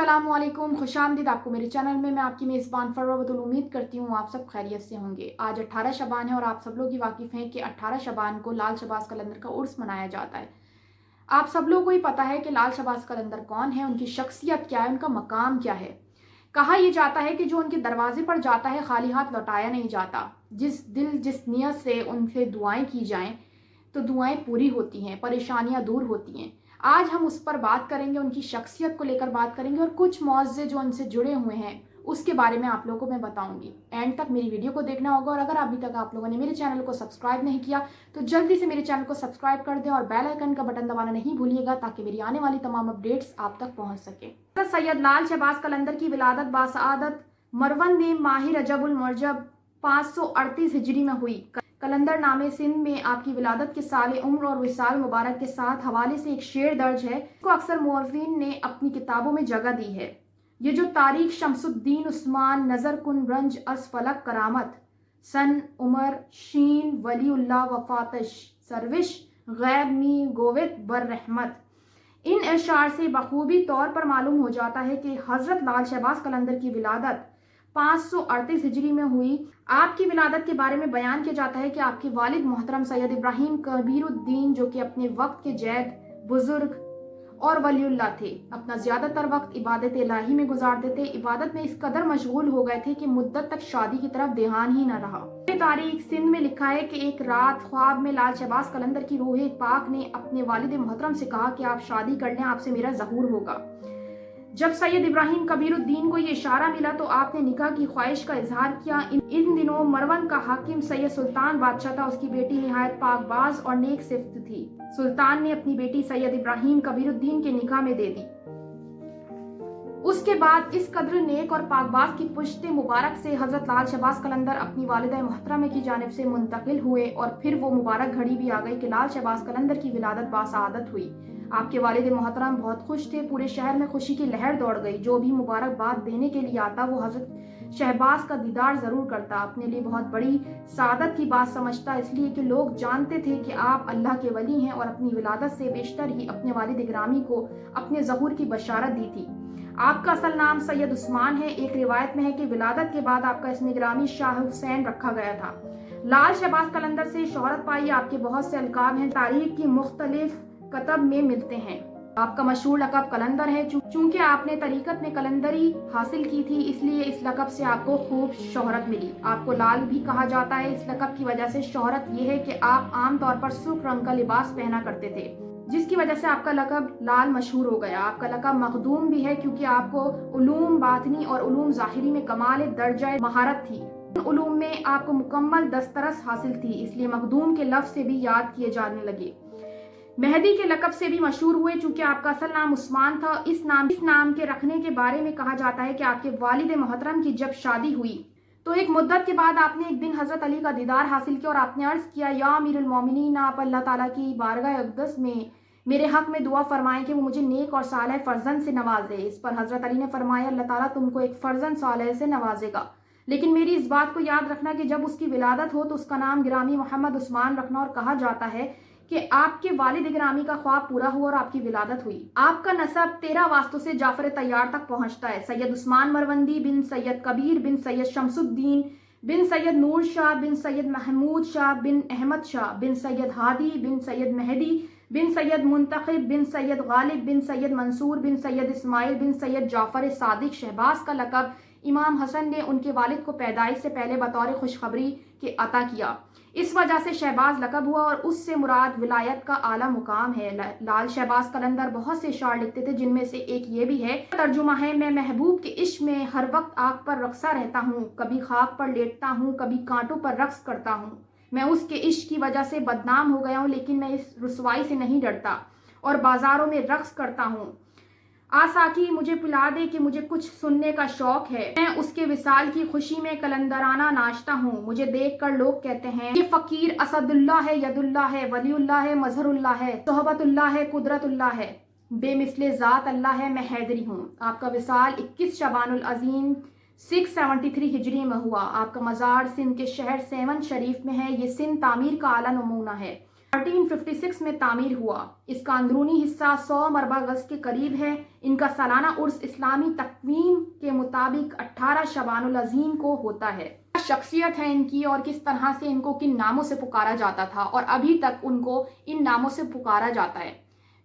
अस्सलाम वालेकुम, खुशामदीद आपको मेरे चैनल में। मैं आपकी मेज़बान फरवा बतूल उम्मीद करती हूँ आप सब खैरियत से होंगे। आज 18 शबान है और आप सब लोग ही वाकिफ़ हैं कि 18 शबान को लाल शहबाज कलंदर का उर्स मनाया जाता है। आप सब लोगों को ही पता है कि लाल शहबाज कलंदर कौन है, उनकी शख्सियत क्या है, उनका मकाम क्या है। कहा यह जाता है कि जो उनके दरवाजे पर जाता है खाली हाथ लौटाया नहीं जाता। जिस नियत से उनसे दुआएं की जाएं तो दुआएं पूरी होती हैं, परेशानियां दूर होती हैं। आज हम उस पर बात करेंगे, उनकी शख्सियत को लेकर बात करेंगे और कुछ मौज़े जो उनसे जुड़े हुए हैं उसके बारे में आप लोगों को मैं बताऊंगी। एंड तक मेरी वीडियो को देखना होगा और अगर अभी तक आप लोगों ने मेरे चैनल को सब्सक्राइब नहीं किया तो जल्दी से मेरे चैनल को सब्सक्राइब कर दें और बेल आइकन का बटन दबाना नहीं भूलिएगा ताकि मेरी आने वाली तमाम अपडेट्स आप तक पहुंच सके। सैयद लाल शहबाज कलंदर की विलादत बासआदत मरवन में माह रजबुल मुरजब 538 हिजरी में हुई। कलंदर नामे सिंध में आपकी विलादत के साल उम्र और विसाल मुबारक के साथ हवाले से एक शेर दर्ज है को अक्सर मुअर्रिखीन ने अपनी किताबों में जगह दी है। ये जो तारीख शमसुद्दीन उस्मान नजर कुन रंज अस फलक करामत सन उमर शीन वलीउल्लाह वफातश सरविश गैब मी गोवित बर रहमत, इन अशार से बखूबी तौर पर मालूम हो जाता है कि हजरत लाल शहबाज कलंदर की विलादत 538 हिजरी में हुई। आपकी विलादत के बारे में बयान किया जाता है कि आपके वालिद मोहतरम सैयद इब्राहिम कबीरुद्दीन जो कि अपने वक्त के जैद बुजुर्ग और वलीउल्लाह थे, अपना ज्यादातर वक्त इबादत इलाही में गुजारते थे। इबादत में इस कदर मशगूल हो गए थे कि मुद्दत तक शादी की तरफ ध्यान ही न रहा। तारीख सिंध में लिखा है कि एक रात ख्वाब में लाल शहबाज कलंदर की रूह पाक ने अपने वालिद मोहतरम से कहा कि आप शादी कर लें, आपसे मेरा ज़हूर होगा। जब सैयद इब्राहिम कबीरुद्दीन को ये इशारा मिला तो आपने निकाह की ख्वाहिश का इजहार किया। इन दिनों मरवन का हाकिम सैयद सुल्तान बादशाह था। उसकी बेटी निहायत पाकबाज और नेक सिफ्त थी। सुल्तान ने अपनी बेटी सैयद इब्राहिम कबीरुद्दीन के निकाह में दे दी। उसके बाद इस कदर नेक और पाकबाज की पुश्ते मुबारक से हजरत लाल शहबाज कलंदर अपनी वालिदा मोहतरमा की जानिब से मुंतकिल हुए और फिर वो मुबारक घड़ी भी आ गई कि लाल शहबाज कलंदर की विलादत बासआदत हुई। आपके वालिद मोहतरम बहुत खुश थे, पूरे शहर में खुशी की लहर दौड़ गई। जो भी मुबारकबाद देने के लिए आता वो हजरत शहबाज का दीदार जरूर करता। अपने लिए बहुत बड़ी सादत की बात समझता, इसलिए कि लोग जानते थे कि आप अल्लाह के वली हैं और अपनी विलादत से बेशतर ही अपने वालिद गिरामी को अपने ज़हूर की बशारत दी थी। आपका असल नाम सैयद उस्मान है। एक रिवायत में है कि विलादत के बाद आपका इसमें गिरामी शाह हुसैन रखा गया था। लाल शहबाज कलंदर से शोहरत पाई आपके बहुत से अलकाब हैं, तारीख की मुख्तलिफ कतब में मिलते हैं। आपका मशहूर लक़ब कलंदर है। चूंकि आपने तरीकत में कलंदरी हासिल की थी इसलिए इस लक़ब से आपको खूब शोहरत मिली। आपको लाल भी कहा जाता है। इस लक़ब की वजह से शोहरत यह है कि आप आम तौर पर सुर्ख रंग का लिबास पहना करते थे, जिसकी वजह से आपका लक़ब लाल मशहूर हो गया। आपका लक़ब मखदूम भी है क्योंकि आपको उलूम बातनी और उलूम ज़ाहिरी में कमाल दर्जा महारत थी। उलूम में आपको मुकम्मल दस्तरस हासिल थी, इसलिए मखदूम के लफ्ज़ से भी याद किए जाने लगे। मेहदी के लक़ब से भी मशहूर हुए चूंकि आपका असल नाम उस्मान था। इस नाम के रखने के बारे में कहा जाता है कि आपके वालिद मोहतरम की जब शादी हुई तो एक मुद्दत के बाद आपने एक दिन हजरत अली का दीदार हासिल किया और आपने अर्ज किया, या अमीरुल मोमिनीन, आप अल्लाह ताला की बारगाह अक़दस में मेरे हक में दुआ फरमाएं कि वो मुझे नेक और सालेह फर्जंद से नवाज दे। इस पर हजरत अली ने फरमाया, अल्लाह ताला तुमको एक फर्जंद सालेह से नवाजेगा, लेकिन मेरी इस बात को याद रखना कि जब उसकी विलादत हो तो उसका नाम गिरामी मोहम्मद उस्मान रखना। और कहा जाता है कि आपके वालिद गिरामी का ख्वाब पूरा हुआ और आपकी विलादत हुई। आपका नसब 13 वास्तों से जाफर तैयार तक पहुंचता है। सैयद उस्मान मरवंदी बिन सैयद कबीर बिन सैयद शमसुद्दीन बिन सैयद नूर शाह बिन सैयद महमूद शाह बिन अहमद शाह बिन सैयद हादी बिन सैयद मेहदी बिन सैयद मुंतखब बिन सैयद गालिब बिन सैयद मंसूर बिन सैयद इस्माइल बिन सैयद जाफर सादिक। शहबाज का लक़ब इमाम हसन ने उनके वालिद को पैदाइश से पहले बतौर खुशखबरी के अता किया। इस वजह से शहबाज लक़ब हुआ और उससे मुराद विलायत का आला मुकाम है। लाल शहबाज कलंदर बहुत से शार लिखते थे, जिनमें से एक ये भी है, तर्जुमा है, मैं महबूब के इश्क में हर वक्त आग पर रक्सा रहता हूँ, कभी खाक पर लेटता हूँ, कभी कांटों पर रक्स करता हूँ। मैं उसके इश्क की वजह से बदनाम हो गया हूँ, लेकिन मैं इस रुसवाई से नहीं डरता और बाजारों में रक्स करता हूँ। आसाकी मुझे पिला दे कि मुझे कुछ सुनने का शौक है, मैं उसके विसाल की खुशी में कलंदराना नाचता हूँ। मुझे देखकर लोग कहते हैं ये फकीर असदुल्लाह है, यदुल्लाह है, वलीउल्लाह है, मजहरुल्लाह है, सोहबतुल्लाह है, कुदरतुल्लाह है, बेमिसले ज़ात अल्लाह है, मैं हैदरी हूँ। आपका विसाल 21 शबानुल अज़ीम 673 हिजरी में हुआ। आपका मज़ार सिंध के शहर सेवन शरीफ में है। ये सिंध तामीर का आला नमूना है। 1356 में तामीर हुआ। इसका अंदरूनी हिस्सा 100 मरबा गज के करीब है। इनका सालाना उर्स इस्लामी तकवीम के मुताबिक 18 शबानुल अज़ीम को होता है। शख्सियत है इनकी और किस तरह से इनको किन नामों से पुकारा जाता था और अभी तक उनको इन नामों से पुकारा जाता है।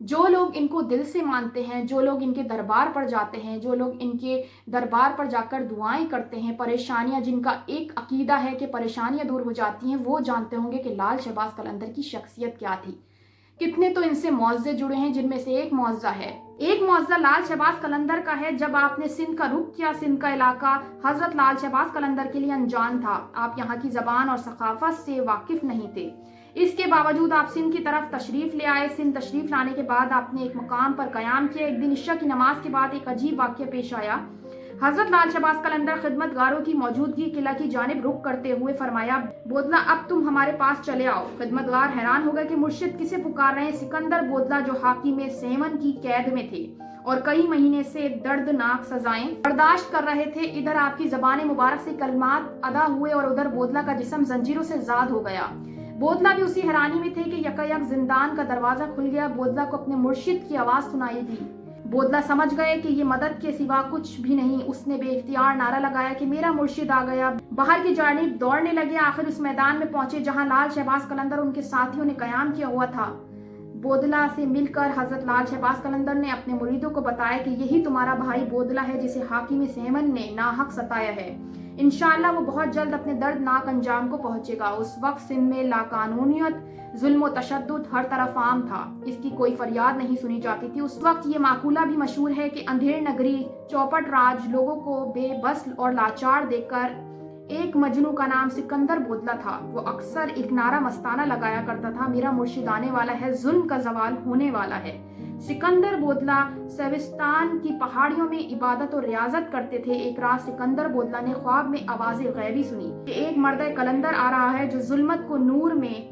जो लोग इनको दिल से मानते हैं, जो लोग इनके दरबार पर जाते हैं, जो लोग इनके दरबार पर जाकर दुआएं करते हैं, परेशानियां, जिनका एक अकीदा है कि परेशानियां दूर हो जाती हैं, वो जानते होंगे कि लाल शहबाज कलंदर की शख्सियत क्या थी। कितने तो इनसे मुआवजे जुड़े हैं, जिनमें से एक मुआवजा है। एक मुआवजा लाल शहबाज कलंदर का है। जब आपने सिंध का रुख किया, सिंध का इलाका हजरत लाल शहबाज कलंदर के लिए अनजान था। आप यहाँ की जबान और सकाफत से वाकिफ नहीं थे। इसके बावजूद आप सिंध की तरफ तशरीफ ले आए। सिंध तशरीफ लाने के बाद आपने एक मुकाम पर कयाम किया। एक दिन इशा की नमाज के बाद एक अजीब वाक़या पेश आया। हजरत लाल शहबाज कलंदर खिदमतगारों की मौजूदगी किला की जानिब रुख करते हुए फरमाया, बोदला अब तुम हमारे पास चले आओ। खिदमतगार हैरान हो गए कि मुर्शिद किसे पुकार रहे हैं। सिकंदर बोदला जो हाकिम सेमन की कैद में थे और कई महीने से दर्दनाक सजाएं बर्दाश्त कर रहे थे। इधर आपकी जबान मुबारक से कलमात अदा हुए और उधर बोदला का जिस्म जंजीरों से ज़ाद हो गया। बोदला भी उसी हैरानी में थे कि यकायक जिंदान का दरवाजा खुल गया। बोदला को अपने मुर्शिद की आवाज सुनाई दी। बोदला समझ गए कि ये मदद के सिवा कुछ भी नहीं। उसने बेइख्तियार नारा लगाया कि मेरा मुर्शिद आ गया। बाहर की जानिब दौड़ने लगे। आखिर उस मैदान में पहुंचे जहां लाल शहबाज कलंदर उनके साथियों ने कयाम किया हुआ था। बोदला से मिलकर हजरत लाल शहबाज कलंदर ने अपने मुरीदों को बताया कि यही तुम्हारा भाई बोदला है जिसे हाकिम सेमन ने नाहक सताया है। इंशाअल्लाह वो बहुत जल्द अपने दर्दनाक अंजाम को पहुंचेगा। उस वक्त सिंध में लाकानूनियत, जुल्म व तशद्दुद हर तरफ आम था। इसकी कोई फरियाद नहीं सुनी जाती थी। उस वक्त ये माकूला भी मशहूर है कि अंधेर नगरी चौपट राज लोगों को बेबस और लाचार देखकर एक मजनू का नाम सिकंदर बोदला था। वो अक्सर एक नारा मस्ताना लगाया करता था, मेरा मुर्शिद आने वाला है, जुल्म का जवाल होने वाला है। सिकंदर बोदला सेविस्तान की पहाड़ियों में इबादत और रियाजत करते थे। एक रात सिकंदर बोदला ने ख्वाब में आवाज़ गैबी सुनी कि एक मर्द कलंदर आ रहा है जो जुल्मत को नूर में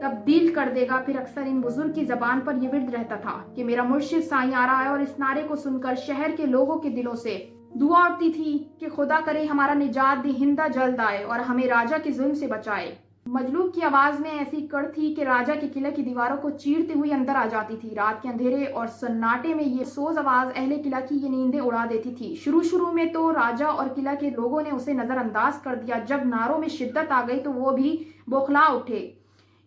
तब्दील कर देगा। फिर अक्सर इन बुजुर्ग की जबान पर यह विर्द रहता था कि मेरा मुर्शिद साईं आ रहा है, और इस नारे को सुनकर शहर के लोगों के दिलों से दुआ उठती थी कि खुदा करे हमारा निजात दी हिंदा जल्द आए और हमें राजा के जुल्म से बचाए। मजलूब की आवाज में ऐसी कड़ थी कि राजा के किले की दीवारों को चीरते हुए अंदर आ जाती थी। रात के अंधेरे और सन्नाटे में ये सोज आवाज अहले किला की ये नींदें उड़ा देती थी। शुरू में तो राजा और किला के लोगों ने उसे नजरअंदाज कर दिया। जब नारों में शिद्दत आ गई तो वो भी बौखला उठे।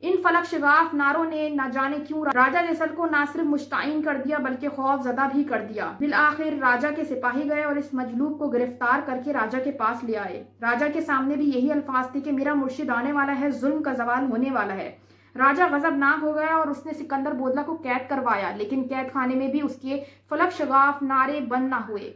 इन फलक शगाफ नारों ने न जाने क्यों राजा जैसल को ना सिर्फ मुश्ताइन कर दिया बल्कि खौफ ज़दा भी कर दिया। बिल आखिर राजा के सिपाही गए और इस मजलूब को गिरफ्तार करके राजा के पास ले आए। राजा के सामने भी यही अल्फाज थे कि मेरा मुर्शिद आने वाला है, जुल्म का जवाल होने वाला है। राजा गजबनाक हो गया और उसने सिकंदर बोदला को कैद करवाया, लेकिन कैद खाने में भी उसके फलक शगाफ नारे बंद ना हुए।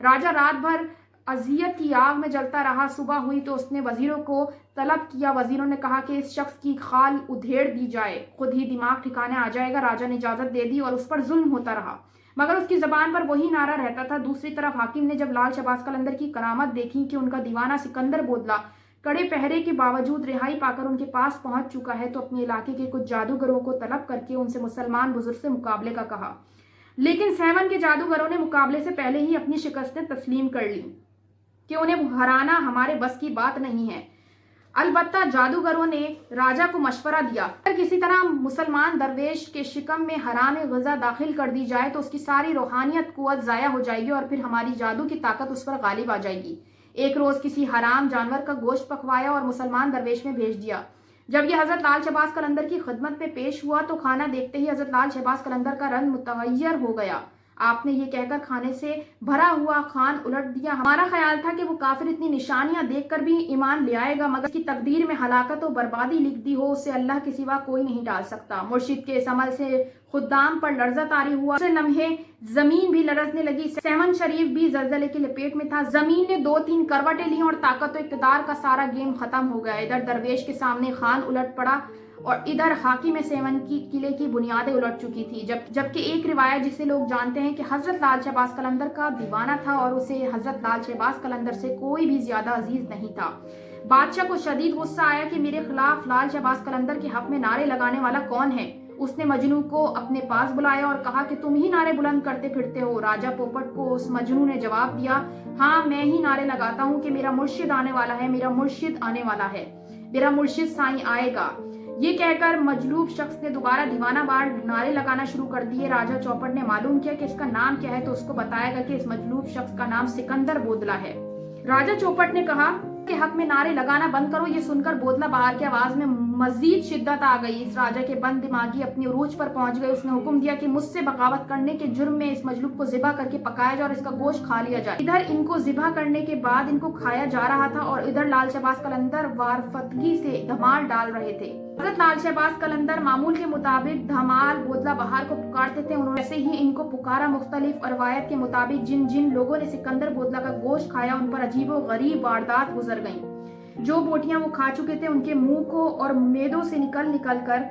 राजा रात भर अजियत की आग में जलता रहा। सुबह हुई तो उसने वजीरों को तलब किया। वजीरों ने कहा कि इस शख्स की खाल उधेड़ दी जाए, खुद ही दिमाग ठिकाने आ जाएगा। राजा ने इजाजत दे दी और उस पर जुल्म होता रहा, मगर उसकी जबान पर वही नारा रहता था। दूसरी तरफ हाकिम ने जब लाल शहबाज कलंदर की करामत देखी कि उनका दीवाना सिकंदर बोदला कड़े पहरे के बावजूद रिहाई पाकर उनके पास पहुंच चुका है, तो अपने इलाके के कुछ जादूगरों को तलब करके उनसे मुसलमान बुजुर्ग से मुकाबले का कहा। लेकिन सेवन के जादूगरों ने मुकाबले से पहले ही अपनी शिकस्तें तस्लीम कर ली कि उन्हें हराना हमारे बस की बात नहीं है। अलबत्ता जादूगरों ने राजा को मशवरा दिया, अगर किसी तरह मुसलमान दरवेश के शिकम में हराम ग़िज़ा दाखिल कर दी जाए तो उसकी सारी रूहानियत कुव्वत ज़ाया हो जाएगी और फिर हमारी जादू की ताकत उस पर गालिब आ जाएगी। एक रोज़ किसी हराम जानवर का गोश्त पकवाया और मुसलमान दरवेश में भेज दिया। जब यह हज़रत लाल शहबाज कलंदर की खिदमत में पेश हुआ तो खाना देखते ही हज़रत लाल शहबाज कलंदर का रंग मुतगय्यर हो गया। आपने ये कहकर खाने से भरा हुआ खान उलट दिया। हमारा ख्याल था कि वो काफिर इतनी निशानियां देखकर भी ईमान ले आएगा, मगर उसकी तकदीर में हलाकत और बर्बादी लिख दी हो, उससे अल्लाह के सिवा कोई नहीं डाल सकता। मुर्शिद के इस अमल से खुदाम पर लर्जा तारी हुआ। उसे लम्हे जमीन भी लरजने लगी। सेमन शरीफ भी जलजले की लपेट में था। जमीन ने 2-3 करवटें ली और ताकत और इक़्तिदार का सारा गेम खत्म हो गया। इधर दरवेश के सामने खान उलट पड़ा और इधर हाकिम सेवन की किले की बुनियादें उलट चुकी थी। जबकि एक रिवायत जिसे लोग जानते हैं कि हजरत लाल शहबाज कलंदर का दीवाना था और उसे हजरत लाल शहबाज कलंदर से कोई भी ज्यादा अजीज नहीं था। बादशाह को शदीद गुस्सा आया कि मेरे खिलाफ लाल शहबाज कलंदर के हक में नारे लगाने वाला कौन है। उसने मजनू को अपने पास बुलाया और कहा कि तुम ही नारे बुलंद करते फिरते हो। राजा पोपट को उस मजनू ने जवाब दिया, हाँ मैं ही नारे लगाता हूँ कि मेरा मुर्शिद आने वाला है, मेरा मुर्शिद आने वाला है, मेरा मुर्शिद साईं आएगा। یہ کہہ کر مجلوب شخص نے دوبارہ دیوانہ وار نعرے لگانا شروع کر دیے۔ راجہ چوپٹ نے معلوم کیا کہ اس کا نام کیا ہے تو اس کو بتایا گیا کہ اس مجلوب شخص کا نام سکندر بودلہ ہے۔ راجہ چوپٹ نے کہا کہ حق میں نعرے لگانا بند کرو۔ یہ سن کر بودلہ بہار کی آواز میں مزید شدت آ گئی۔ اس راجہ کے بند دماغی اپنی عروج پر پہنچ گئے۔ اس نے حکم دیا کہ مجھ سے بغاوت کرنے کے جرم میں اس مجلوب کو ذبح کر کے پکایا جائے اور اس کا گوشت کھا لیا جائے۔ ادھر ان کو ذبح کرنے کے بعد ان کو کھایا جا رہا تھا اور ادھر لال شہباز قلندر وارفتگی سے دھمال ڈال رہے تھے۔ حضرت لال شہباز قلندر معمول کے مطابق دھمال بودلہ بہار کو پکارتے تھے۔ انہوں نے ایسے ہی ان کو پکارا۔ مختلف روایت کے مطابق جن جن لوگوں نے سکندر بودلہ کا گوشت کھایا ان پر عجیب و غریب واردات گزر گئیں۔ جو بوٹیاں وہ کھا چکے تھے ان کے منہ کو اور میدوں سے نکل کر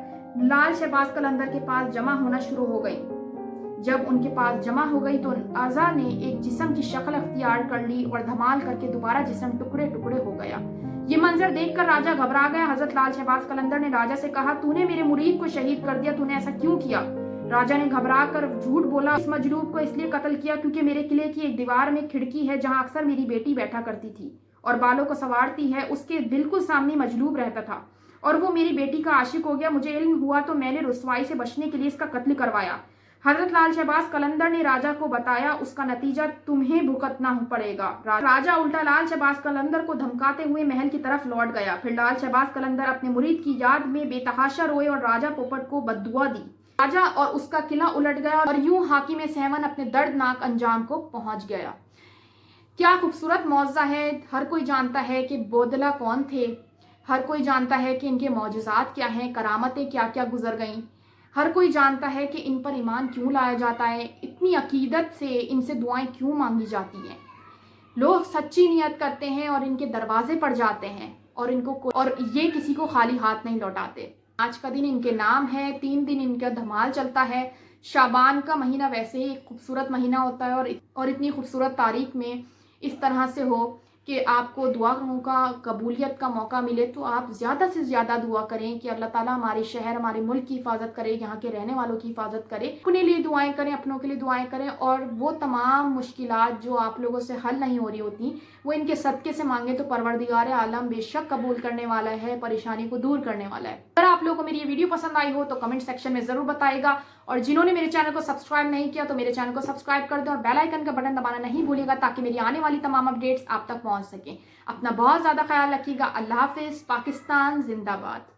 لال شہباز قلندر کے پاس جمع ہونا شروع ہو گئی۔ جب ان کے پاس جمع ہو گئی تو ان اعضاء نے ایک جسم کی شکل اختیار کر لی اور دھمال کر کے دوبارہ جسم ٹکڑے ٹکڑے ہو گیا۔ یہ منظر دیکھ کر راجہ گھبرا گیا۔ حضرت لال شہباز قلندر نے راجہ سے کہا، تو نے میرے مرید کو شہید کر دیا، تو نے ایسا کیوں کیا؟ راجہ نے گھبرا کر جھوٹ بولا، اس مجلوب کو اس لیے قتل کیا کیونکہ میرے قلعے کی ایک دیوار میں کھڑکی ہے جہاں اکثر میری بیٹی بیٹھا کرتی تھی اور بالوں کو سنوارتی ہے۔ اس کے بالکل سامنے مجلوب رہتا تھا اور وہ میری بیٹی کا عاشق ہو گیا۔ مجھے علم ہوا تو میں نے رسوائی سے بچنے کے لیے اس کا قتل کروایا۔ حضرت لال شہباز قلندر نے راجہ کو بتایا، اس کا نتیجہ تمہیں بھگتنا پڑے گا۔ راجہ الٹا لال شہباز قلندر کو دھمکاتے ہوئے محل کی طرف لوٹ گیا۔ پھر لال شہباز قلندر اپنے مرید کی یاد میں بے تحاشا روئے اور راجہ پوپٹ کو بددعا دی۔ راجہ اور اس کا قلعہ الٹ گیا اور یوں حاکم سیون اپنے دردناک انجام کو پہنچ گیا۔ کیا خوبصورت معجزہ ہے۔ ہر کوئی جانتا ہے کہ بودلہ کون تھے، ہر کوئی جانتا ہے کہ ان کے معجزات کیا ہیں، کرامتیں کیا کیا گزر گئیں، ہر کوئی جانتا ہے کہ ان پر ایمان کیوں لایا جاتا ہے، اتنی عقیدت سے ان سے دعائیں کیوں مانگی جاتی ہیں۔ لوگ سچی نیت کرتے ہیں اور ان کے دروازے پر جاتے ہیں اور یہ کسی کو خالی ہاتھ نہیں لوٹاتے۔ آج کا دن ان کے نام ہے، 3 دن ان کا دھمال چلتا ہے۔ شعبان کا مہینہ ویسے ہی ایک خوبصورت مہینہ ہوتا ہے اور اتنی خوبصورت تاریخ میں اس طرح سے ہو کہ آپ کو دعاؤں کا قبولیت کا موقع ملے تو آپ زیادہ سے زیادہ دعا کریں کہ اللہ تعالیٰ ہمارے شہر ہمارے ملک کی حفاظت کرے، یہاں کے رہنے والوں کی حفاظت کرے، اپنے لیے دعائیں کریں، اپنوں کے لیے دعائیں کریں اور وہ تمام مشکلات جو آپ لوگوں سے حل نہیں ہو رہی ہوتی وہ ان کے صدقے سے مانگیں تو پروردگار عالم بے شک قبول کرنے والا ہے، پریشانی کو دور کرنے والا ہے۔ اگر آپ لوگوں کو میری یہ ویڈیو پسند آئی ہو تو کمنٹ سیکشن میں ضرور بتائے گا اور جنہوں نے میرے چینل کو سبسکرائب نہیں کیا تو میرے چینل کو سبسکرائب کر دیں اور بیل آئیکن کا بٹن دبانا نہیں بھولیے گا تاکہ میری آنے والی تمام اپڈیٹس آپ تک پہنچ سکیں۔ اپنا بہت زیادہ خیال رکھیے گا۔ اللہ حافظ۔ پاکستان زندہ باد۔